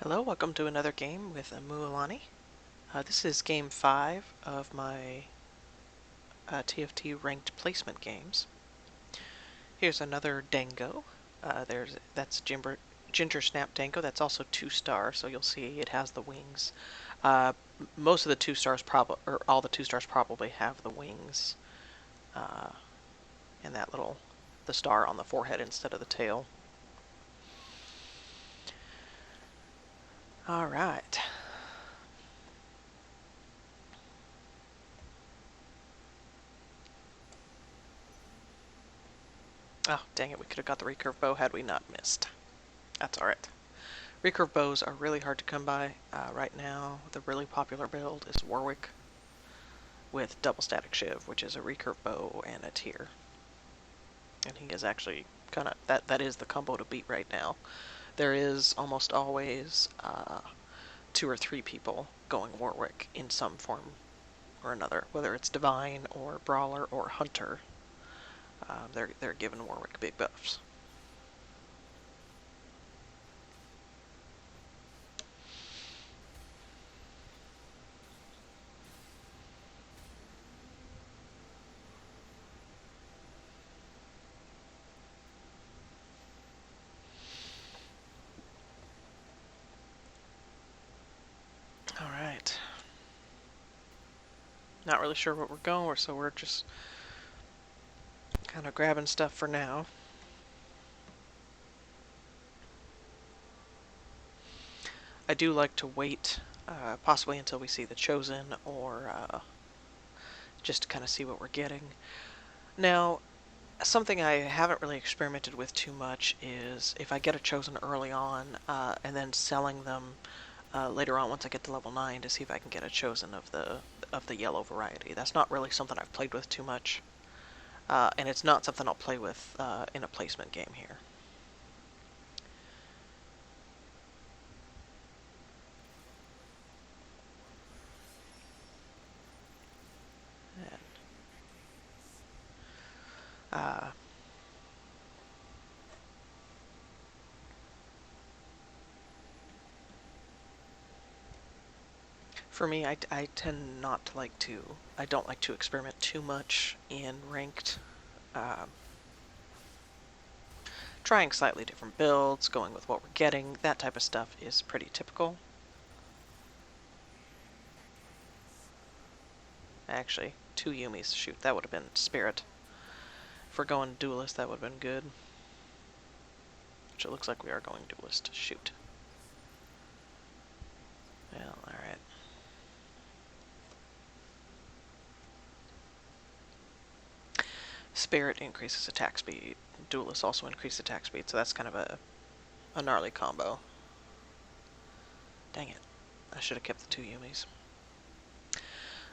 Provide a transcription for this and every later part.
Hello, welcome to another game with Mualani. This is game 5 of my TFT Ranked Placement games. Here's another Dango. That's Ginger Snap Dango. That's also 2-star, so you'll see it has the wings. Most of the 2-stars or all the 2-stars probably have the wings, and the star on the forehead instead of the tail. All right. Oh, dang it, we could have got the recurve bow had we not missed. That's alright. Recurve bows are really hard to come by. Right now, the really popular build is Warwick with double static shiv, which is a recurve bow and a tier. And he is actually kind of, that is the combo to beat right now. There is almost always 2 or 3 people going Warwick in some form or another, whether it's Divine or Brawler or Hunter. They're giving Warwick big buffs. Alright. Not really sure what we're going, so we're just kind of grabbing stuff for now. I do like to wait possibly until we see the Chosen, or just to kind of see what we're getting. Now, something I haven't really experimented with too much is if I get a Chosen early on and then selling them later on once I get to level 9 to see if I can get a Chosen of the yellow variety. That's not really something I've played with too much, and it's not something I'll play with in a placement game here. For me, I tend not to I don't like to experiment too much in ranked. Trying slightly different builds, going with what we're getting, that type of stuff is pretty typical. Actually, 2 Yumis, shoot, that would have been Spirit. If we're going Duelist, that would have been good. Which it looks like we are going Duelist, shoot. Well, alright. Spirit increases attack speed. Duelist also increases attack speed, so that's kind of a gnarly combo. Dang it. I should have kept the 2 Yumis.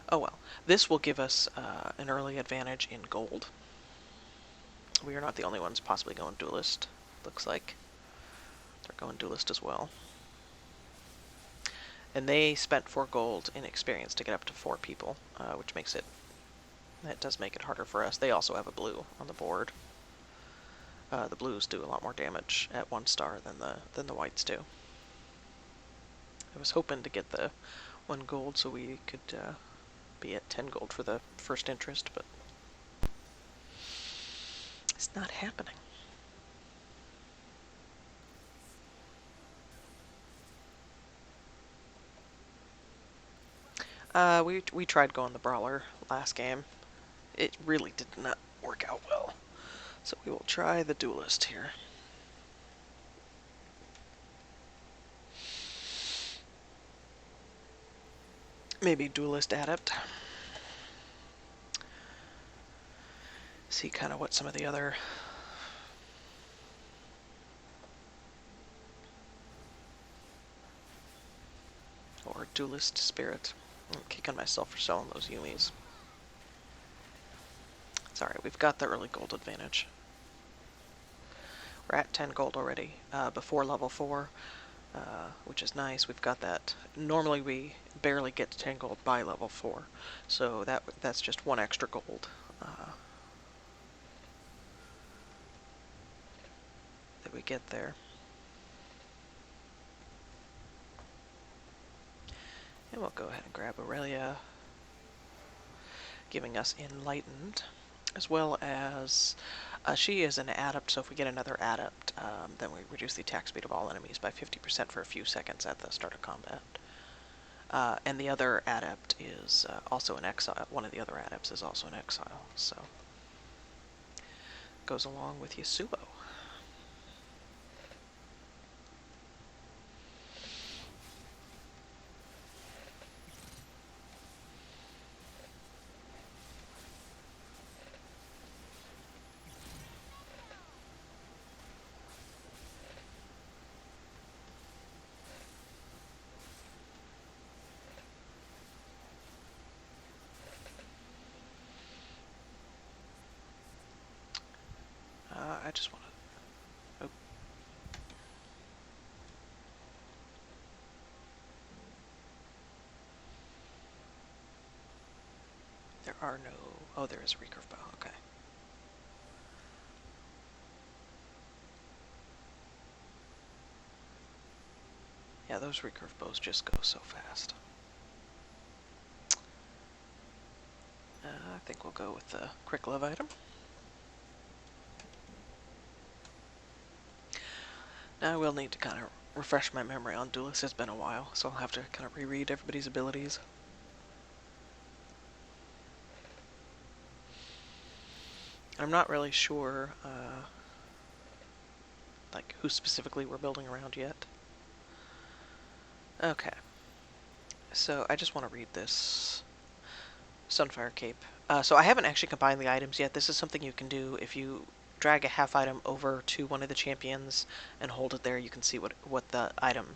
Oh well. This will give us an early advantage in gold. We are not the only ones possibly going Duelist, looks like. They're going Duelist as well. And they spent 4 gold in experience to get up to 4 people, which makes it... That does make it harder for us. They also have a blue on the board. The blues do a lot more damage at 1 star than the whites do. I was hoping to get the 1 gold so we could be at 10 gold for the first interest, but it's not happening. We tried going the Brawler last game. It really did not work out well. So we will try the Duelist here. Maybe Duelist Adept. See kind of what some of the other... Or Duelist Spirit. I'm kicking myself for selling those Yumis. It's alright, we've got the early gold advantage. We're at 10 gold already before level 4, which is nice. We've got that. Normally we barely get to 10 gold by level 4, so that's just 1 extra gold that we get there. And we'll go ahead and grab Irelia, giving us Enlightened, as well as she is an Adept, so if we get another Adept, then we reduce the attack speed of all enemies by 50% for a few seconds at the start of combat. And the other Adept is also an Exile. One of the other Adepts is also an Exile, so goes along with Yasuo. I just want to... Oh. There are no... Oh, there is a recurve bow. Okay. Yeah, those recurve bows just go so fast. I think we'll go with the quick love item. Now I will need to kind of refresh my memory on Duelist. It's been a while, so I'll have to kind of reread everybody's abilities. I'm not really sure like who specifically we're building around yet. Okay, so I just want to read this Sunfire Cape. So I haven't actually combined the items yet. This is something you can do if you drag a half item over to one of the champions and hold it there. You can see what the item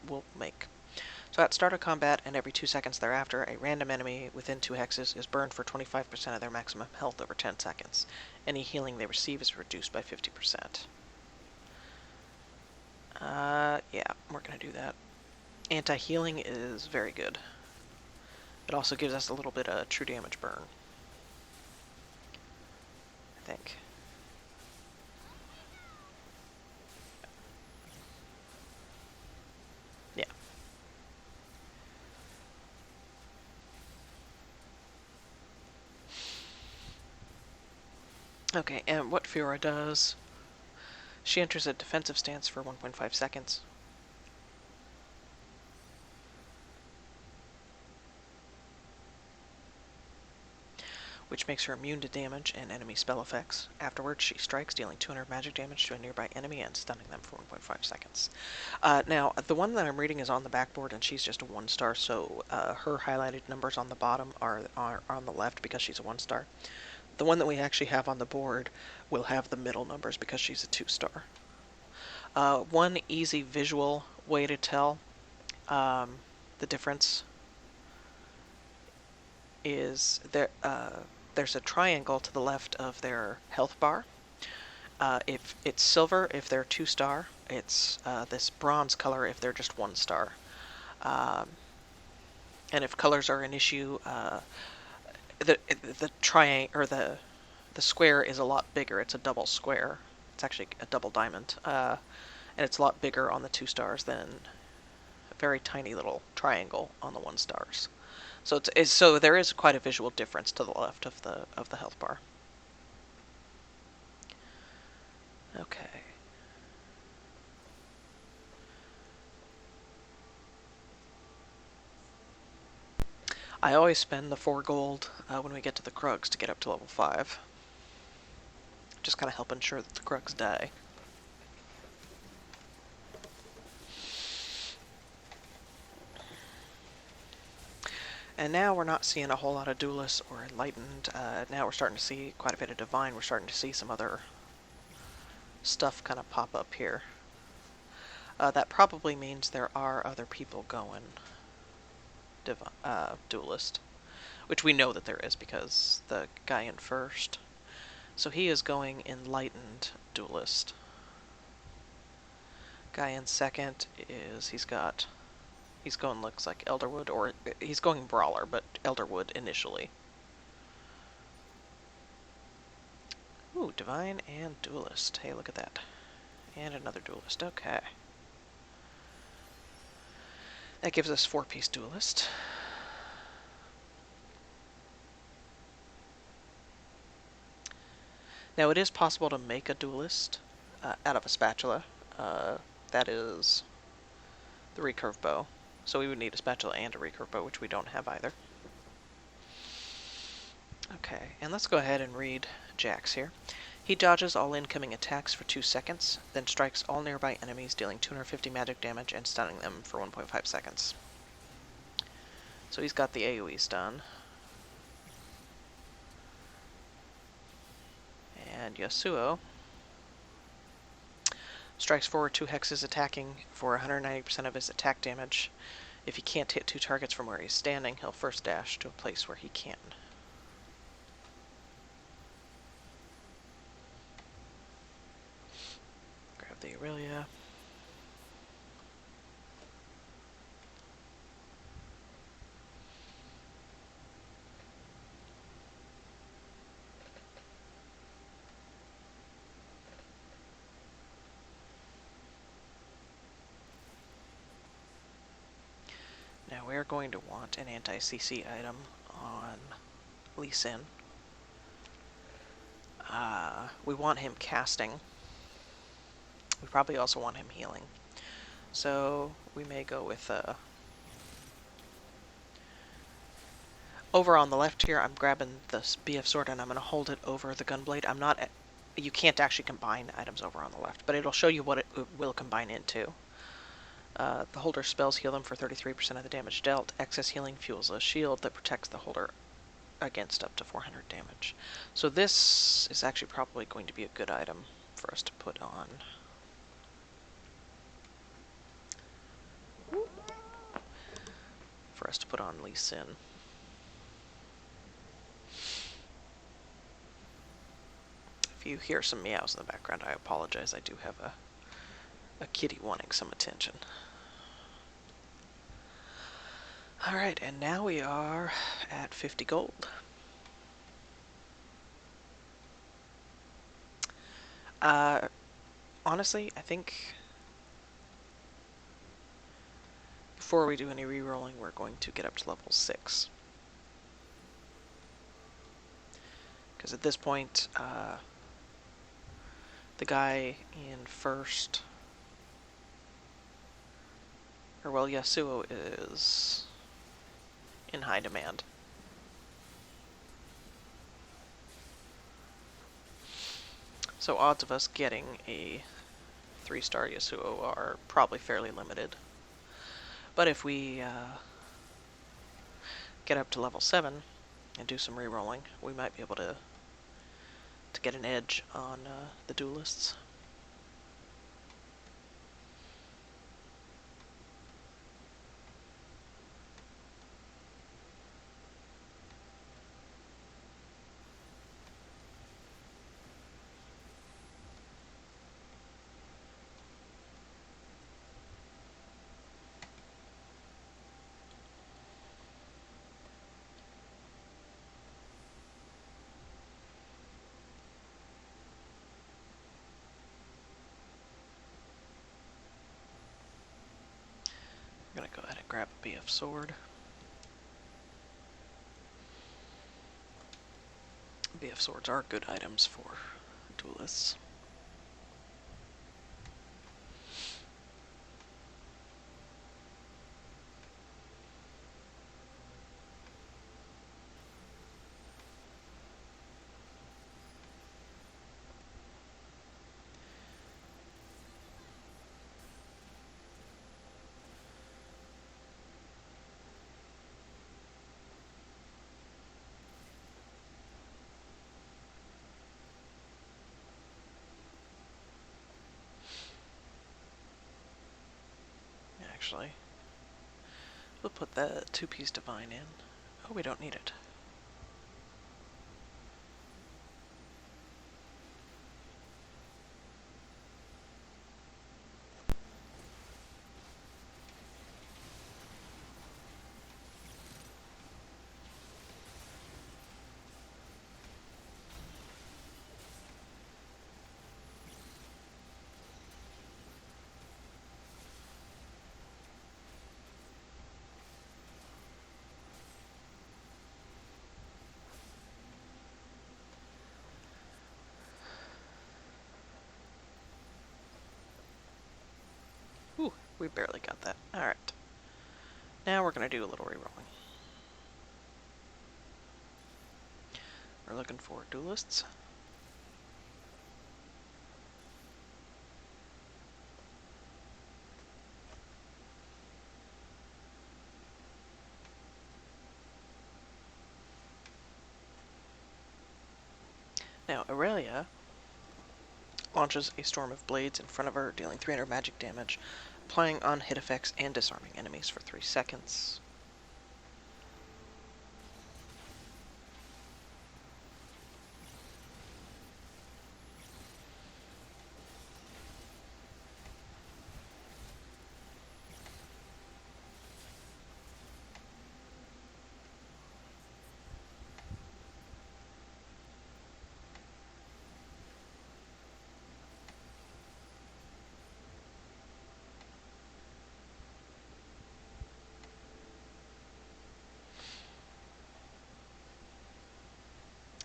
will make. So at start of combat and every 2 seconds thereafter, a random enemy within 2 hexes is burned for 25% of their maximum health over 10 seconds. Any healing they receive is reduced by 50%. Yeah, we're going to do that. Anti-healing is very good. It also gives us a little bit of true damage burn, I think. Yeah. Okay, and what Fiora does, she enters a defensive stance for 1.5 seconds. Which makes her immune to damage and enemy spell effects. Afterwards, she strikes, dealing 200 magic damage to a nearby enemy and stunning them for 1.5 seconds. Now, the one that I'm reading is on the backboard, and she's just a 1-star, so her highlighted numbers on the bottom are on the left because she's a 1-star. The one that we actually have on the board will have the middle numbers because she's a 2-star. One easy visual way to tell the difference is there's a triangle to the left of their health bar. If it's silver, if they're 2-star, it's this bronze color if they're just 1-star. And if colors are an issue, the triangle or the square is a lot bigger. It's a double square. It's actually a double diamond, and it's a lot bigger on the 2-stars than a very tiny little triangle on the 1-stars. So so there is quite a visual difference to the left of the health bar. Okay. I always spend the 4 gold when we get to the Krugs to get up to level 5. Just kind of help ensure that the Krugs die. And now we're not seeing a whole lot of Duelists or Enlightened. Now we're starting to see quite a bit of Divine. We're starting to see some other stuff kind of pop up here. That probably means there are other people going Duelist. Which we know that there is because the guy in first. So he is going Enlightened Duelist. Guy in second is, he's going, looks like Elderwood, or he's going Brawler, but Elderwood initially. Ooh, Divine and Duelist. Hey, look at that. And another Duelist. Okay. That gives us 4-piece Duelist. Now it is possible to make a Duelist out of a spatula. That is the recurve bow. So we would need a spatula and a recurve bow, which we don't have either. Okay, and let's go ahead and read Jack's here. He dodges all incoming attacks for 2 seconds, then strikes all nearby enemies, dealing 250 magic damage and stunning them for 1.5 seconds. So he's got the AoE stun. And Yasuo strikes forward 2 hexes, attacking for 190% of his attack damage. If he can't hit 2 targets from where he's standing, he'll first dash to a place where he can. Grab the Irelia. Now we're going to want an anti-CC item on Lee Sin. We want him casting. We probably also want him healing. So we may go with over on the left here, I'm grabbing the BF sword and I'm going to hold it over the gunblade. I'm not. You can't actually combine items over on the left, but it'll show you what it will combine into. The holder spells heal them for 33% of the damage dealt. Excess healing fuels a shield that protects the holder against up to 400 damage. So this is actually probably going to be a good item for us to put on. Lee Sin. If you hear some meows in the background, I apologize. I do have a kitty wanting some attention. Alright, and now we are at 50 gold. Honestly, I think before we do any re-rolling, we're going to get up to level 6. Because at this point, the guy in first, or well, Yasuo is in high demand. So odds of us getting a 3-star Yasuo are probably fairly limited. But if we get up to level 7 and do some re-rolling, we might be able to get an edge on the duelists. I'm gonna go ahead and grab a BF sword. BF swords are good items for duelists. Actually, we'll put the 2-piece divine in. Oh, we don't need it. We barely got that. Alright. Now we're going to do a little rerolling. We're looking for duelists. Now, Irelia launches a storm of blades in front of her, dealing 300 magic damage, applying on hit effects and disarming enemies for 3 seconds.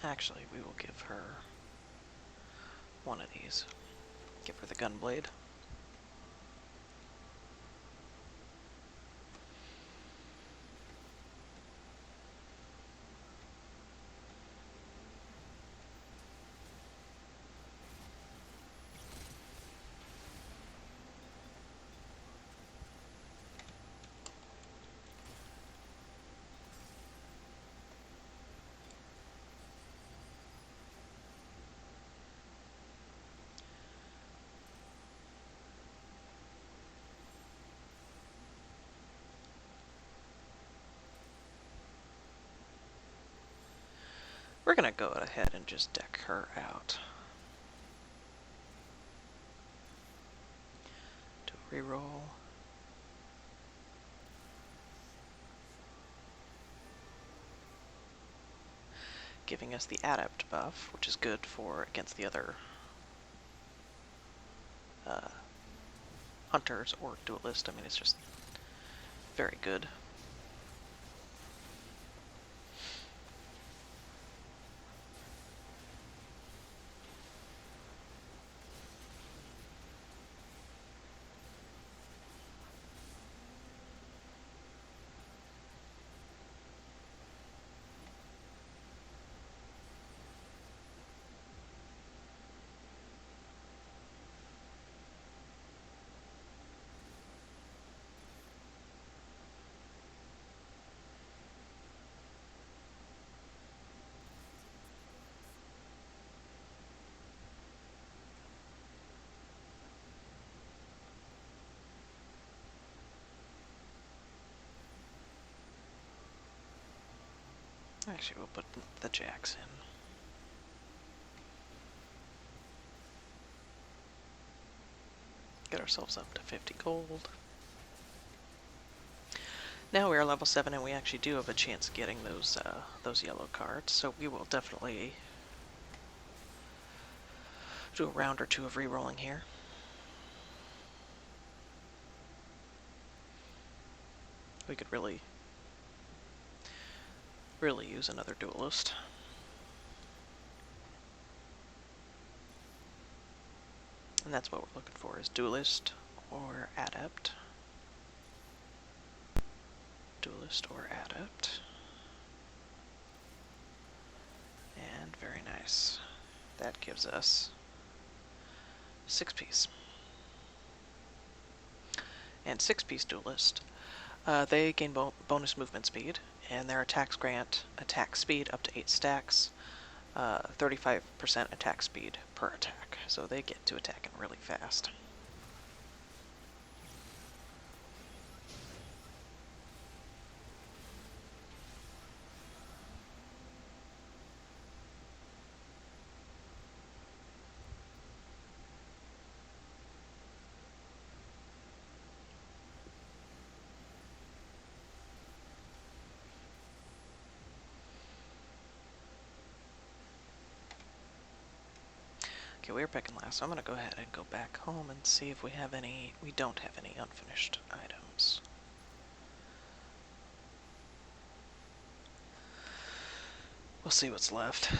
Actually, we will give her one of these. Give her the gunblade. We're going to go ahead and just deck her out. Do a reroll. Giving us the Adept buff, which is good for against the other hunters or duelist. I mean, it's just very good. Actually, we'll put the jacks in. Get ourselves up to 50 gold. Now we are level 7 and we actually do have a chance of getting those yellow cards, so we will definitely do a round or two of re-rolling here. We could really use another duelist. And that's what we're looking for, is duelist or adept. Duelist or adept. And very nice. That gives us 6-piece. And 6-piece duelist. They gain bonus movement speed, and their attacks grant attack speed up to 8 stacks, 35% attack speed per attack. So they get to attacking really fast. Okay, we were picking last, so I'm going to go ahead and go back home and see if we have any. We don't have any unfinished items. We'll see what's left.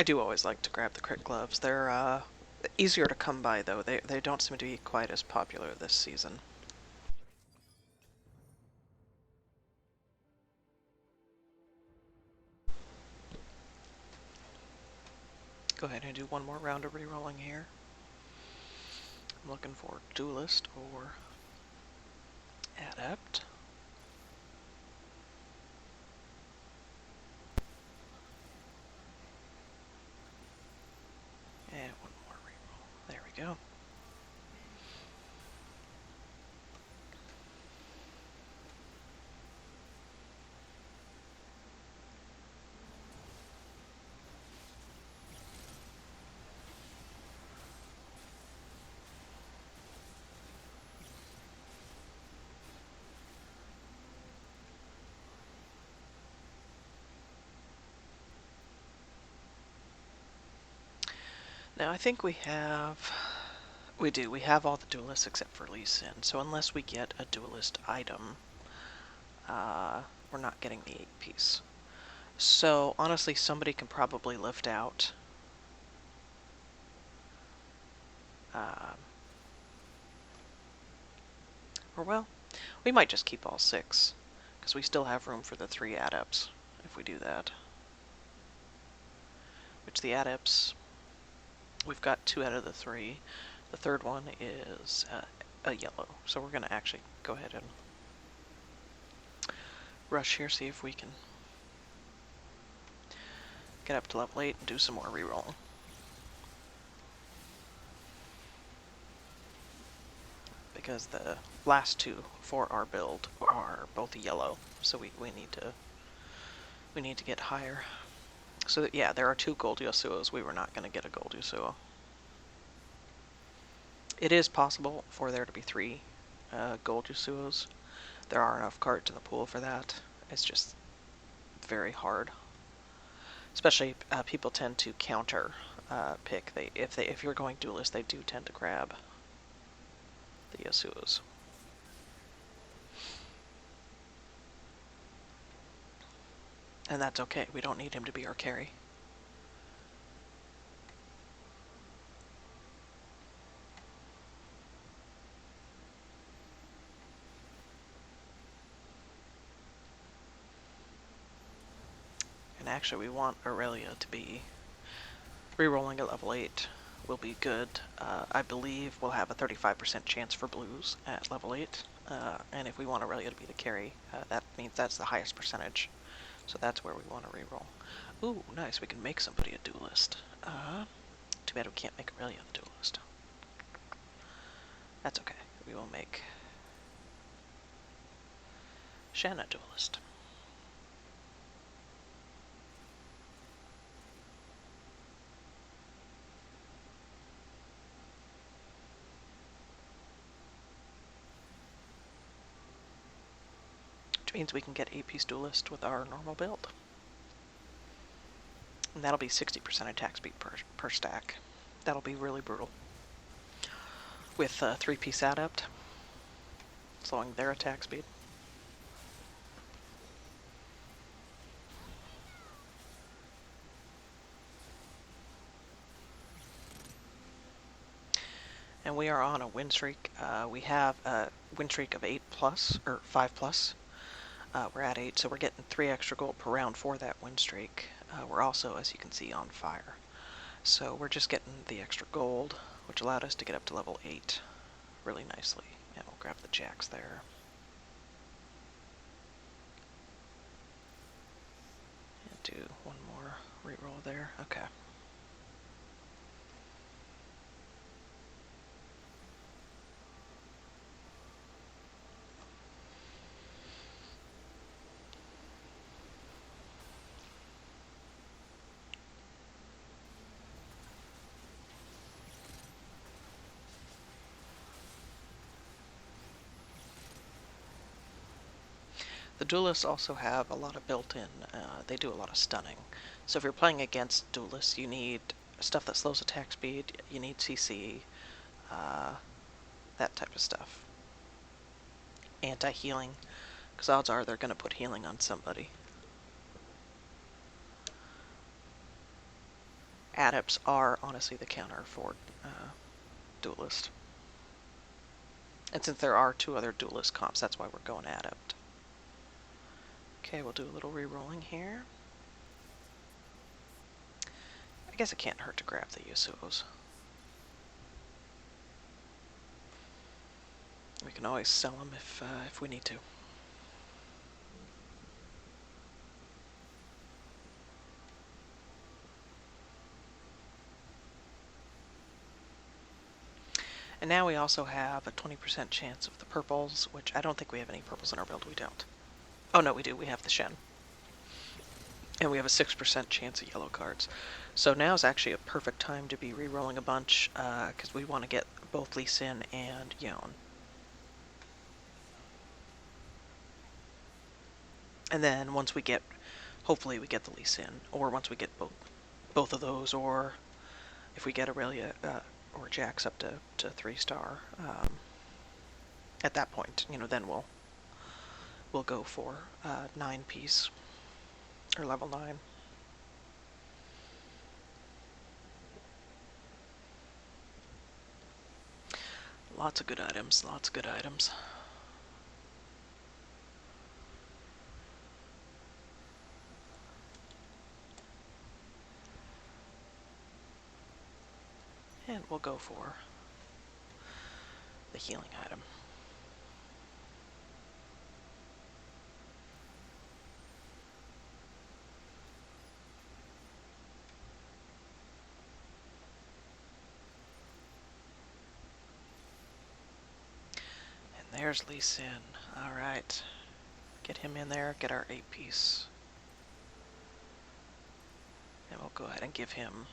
I do always like to grab the crit gloves. They're easier to come by, though. They don't seem to be quite as popular this season. Go ahead and do one more round of rerolling here. I'm looking for Duelist or Adept. And one more reroll. There we go. Now I think we have... We do. We have all the duelists except for Lee Sin. So unless we get a duelist item, we're not getting the 8-piece. So honestly, somebody can probably lift out or well, we might just keep all 6, because we still have room for the 3 adepts if we do that. Which the adepts, we've got 2 out of the 3. The third one is a yellow, so we're going to actually go ahead and rush here, see if we can get up to level 8 and do some more reroll. Because the last 2 for our build are both yellow, so we need to get higher. So that, yeah, there are 2 gold Yasuos. We were not going to get a gold Yasuo. It is possible for there to be 3 gold Yasuos. There are enough cards in the pool for that. It's just very hard. Especially people tend to counter pick. If you're going duelist, they do tend to grab the Yasuos. And that's okay. We don't need him to be our carry. And actually, we want Irelia to be rerolling at level 8 will be good. I believe we'll have a 35% chance for blues at level 8. And if we want Irelia to be the carry, that means that's the highest percentage. So that's where we want to reroll. Ooh, nice. We can make somebody a duelist. Too bad we can't make Irelia the duelist. That's okay. We will make Shanna duelist. Which means we can get 8-piece duelist with our normal build. And that'll be 60% attack speed per stack. That'll be really brutal. With 3-piece adept, slowing their attack speed. And we are on a win streak. We have a win streak of 8+, or 5+. We're at 8, so we're getting 3 extra gold per round for that win streak. We're also, as you can see, on fire. So we're just getting the extra gold, which allowed us to get up to level 8 really nicely. And we'll grab the jacks there. And do one more reroll there. Okay. The duelists also have a lot of built-in, they do a lot of stunning. So if you're playing against duelists, you need stuff that slows attack speed, you need CC, that type of stuff. Anti-healing, because odds are they're going to put healing on somebody. Adepts are honestly the counter for Duelist. And since there are 2 other Duelist comps, that's why we're going Adept. Okay, we'll do a little re-rolling here. I guess it can't hurt to grab the Yasuos. We can always sell them if we need to. And now we also have a 20% chance of the purples, which I don't think we have any purples in our build. We don't. Oh no, we do. We have the Shen. And we have a 6% chance of yellow cards. So now is actually a perfect time to be re-rolling a bunch, because we want to get both Lee Sin and Yon. And then once we get, hopefully we get the Lee Sin, or once we get both of those, or if we get Irelia or Jax up to 3-star, at that point, then we'll go for 9-piece or level 9. Lots of good items, lots of good items. And we'll go for the healing item. And there's Lee Sin. Alright. Get him in there, get our 8-piece. And we'll go ahead and give him...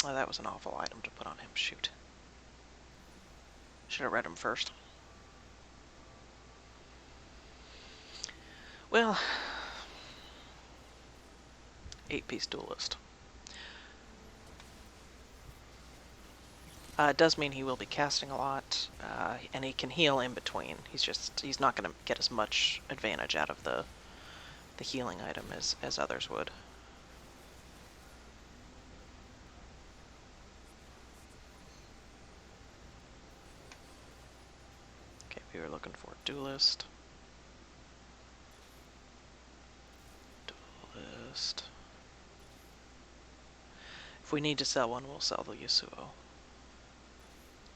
Oh, that was an awful item to put on him. Shoot. Should have read him first. Well, 8-piece Duelist. It does mean he will be casting a lot, and he can heal in between. He's not going to get as much advantage out of the healing item as others would. Okay, we were looking for Duelist. Duelist. If we need to sell one, we'll sell the Yasuo.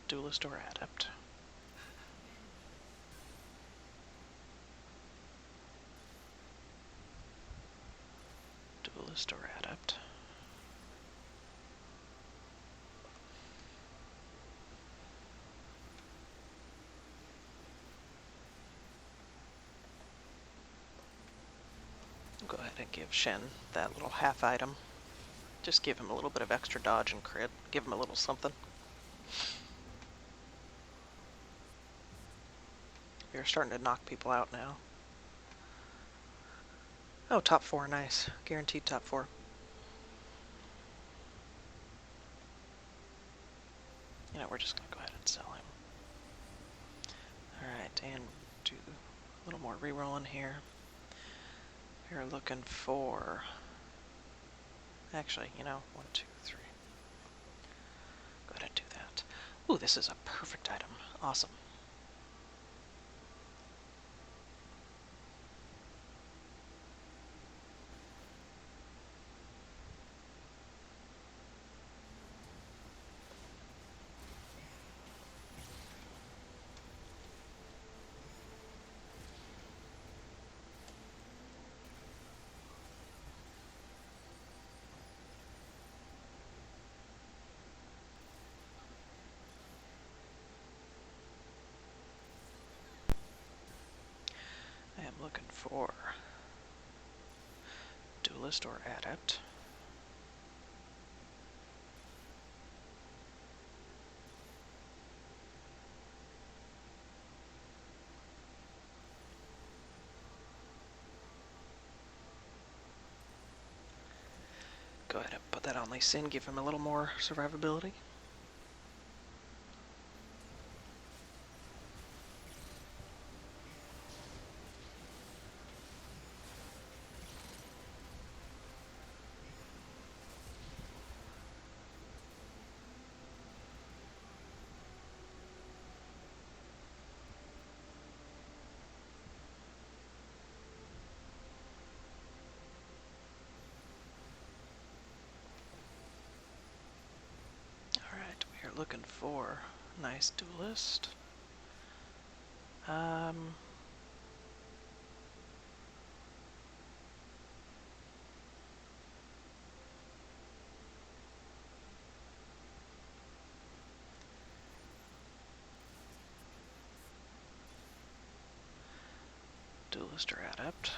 Duelist or Adept. Duelist or Adept. Go ahead and give Shen that little half item. Just give him a little bit of extra dodge and crit. Give him a little something. You're starting to knock people out now. Oh, top 4, nice. Guaranteed top 4. We're just going to go ahead and sell him. Alright, and do a little more re-rolling here. We're looking for... Actually, 1, 2, 3. Go ahead and do that. Ooh, this is a perfect item. Awesome. I am looking for Duelist or Adept. Go ahead and put that on Lee Sin, give him a little more survivability. we're looking for. Nice Duelist. Duelist or Adept.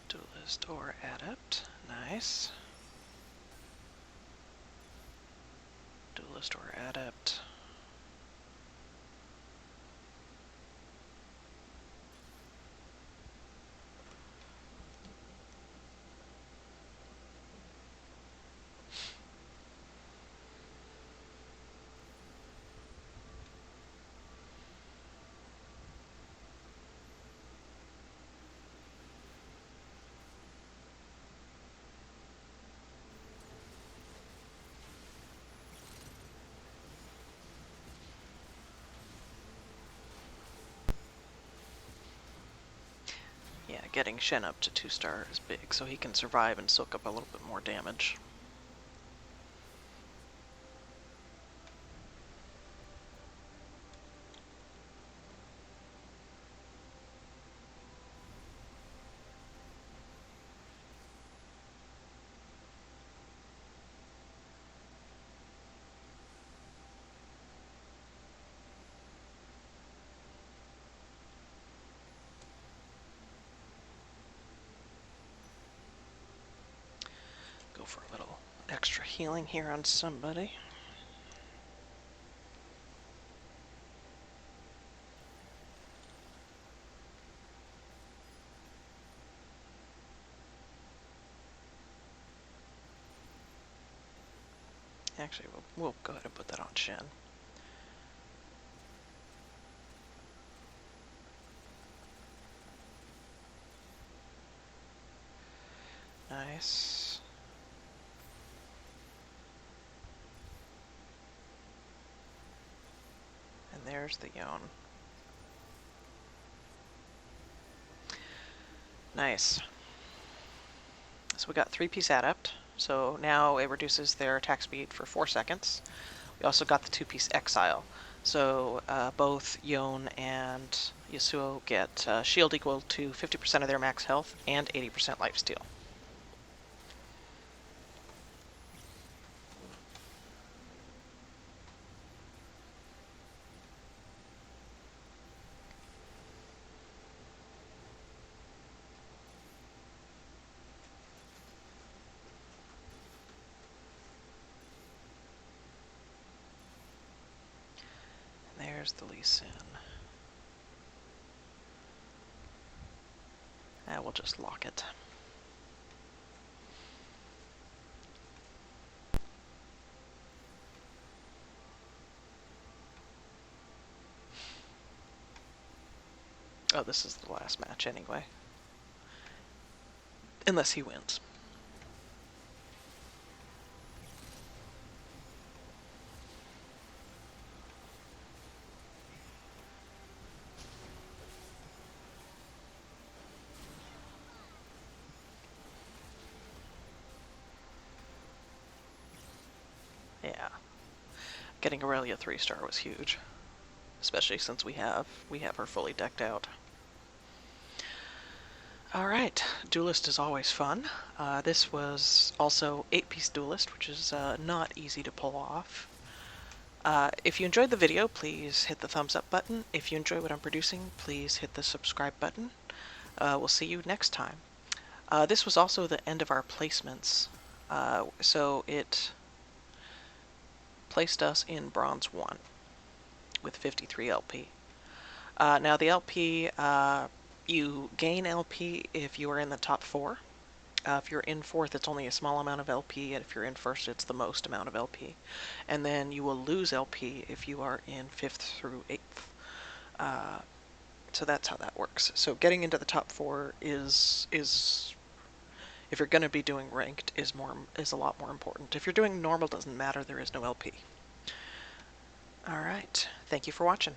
Duelist or Adept. Nice. Duelist or Adept. Yeah, getting Shen up to 2-star is big, so he can survive and soak up a little bit more damage. Go for a little extra healing here on somebody. Actually, we'll go ahead and put that on Shen. Nice. And there's the Yone. Nice. So we got 3-piece Adept. So now it reduces their attack speed for 4 seconds. We also got the 2-piece Exile. So both Yone and Yasuo get shield equal to 50% of their max health and 80% lifesteal. There's the Lee Sin. We'll just lock it. Oh, this is the last match anyway. Unless he wins. Yeah. Getting Irelia 3-star was huge. Especially since we have her fully decked out. Alright, Duelist is always fun. This was also 8-piece Duelist, which is not easy to pull off. If you enjoyed the video, please hit the thumbs up button. If you enjoy what I'm producing, please hit the subscribe button. We'll see you next time. This was also the end of our placements, so it placed us in Bronze 1 with 53 LP. Now the LP You gain LP if you are in the top 4. If you're in 4th, it's only a small amount of LP, and if you're in 1st, it's the most amount of LP. And then you will lose LP if you are in 5th through 8th. So that's how that works. So getting into the top 4 is if you're going to be doing ranked, is a lot more important. If you're doing normal, doesn't matter. There is no LP. All right. Thank you for watching.